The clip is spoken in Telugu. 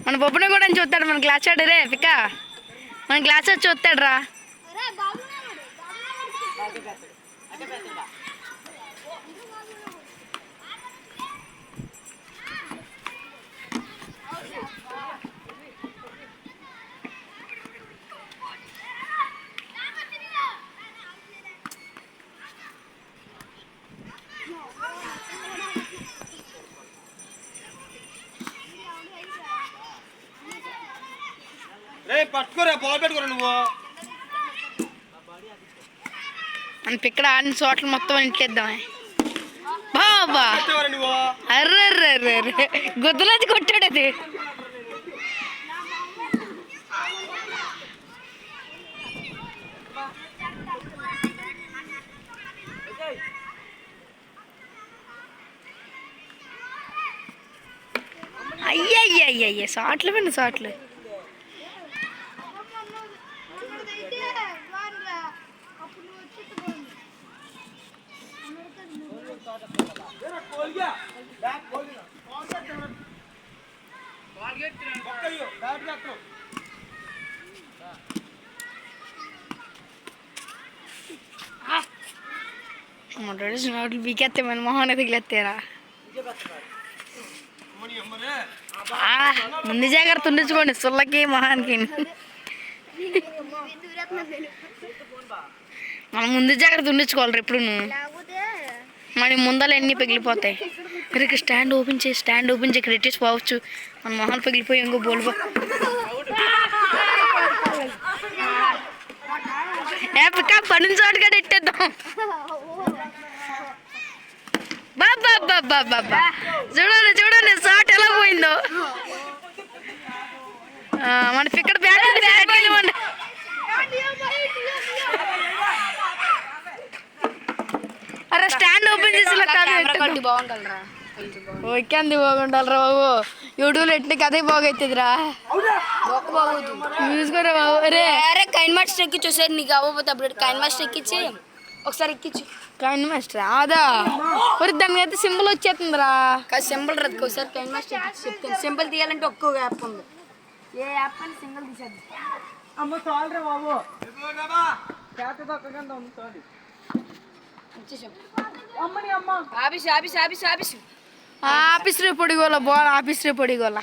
మన బొబ్బున కూడా చూస్తాడు మన క్లాస్ వాడు రే పిక్క మన క్లాస్ వాడు చూస్తాడు రా. పట్టుకోరా బాల్ పెట్టుకోరా నువ్వు మన పిక్కడ ఆడిన చోట్ల మొత్తం ఇంట్లేద్దామే బాబా. అర్రర్రర్రే గుద్దలది కొట్టాడు అది. అయ్యయ్యయ్యయ్య షాట్లు విన్న షాట్లు. బీకెత్తే మన మొహన్ దిగిలేత్తేరా. ముందు జాగ్రత్త ఉండించుకోండి సుల్లకి మొహానికి. మనం ముందు జాగ్రత్త ఉండించుకోవాలి ఎప్పుడు. నువ్వు మరి ముందలు ఎన్ని పగిలిపోతాయి. మీరు స్టాండ్ ఓపెన్ చేసి ఇక్కడ ఎట్టేసి పోవచ్చు. మన మొహాలు పగిలిపోయి ఇంకో బోల్ పని చోటుగా ఎట్టేద్దాం. బాబా చూడండి షాట్ ఎలా పోయిందో. మన ఇక్కడ బ్యాట్ అరే స్టాండ్ ఓపెన్ చేసి బాగుంటారా. ఓకే అంది బాగుంటారా బాబు. యూట్యూబ్లో ఎట్లకి అదే బాగైతుందిరా. చూసుకోరా బాబు. అరే అరే కైన్ మాస్టర్ ఎక్కించు సార్. నీకు అవ్వకపోతే అప్పుడు కైన్ మాస్టర్ ఎక్కించి ఒకసారి ఎక్కించు. కైన్ మాస్టర్ అదా మరి దానికి అయితే సింబల్ వచ్చేస్తుందిరా. సింబల్ రద్దు ఒకసారి కైన్ మాస్టర్ ఎక్కించి చెప్తాను. సింబల్ తీయాలంటే ఒక్క యాప్ ఉంది. ఏ యాప్ అని సింగిల్ తీసేది. ఆఫీస్ రే పొడిగోలా బాల్ ఆఫీస్ రే పొడిగోలా.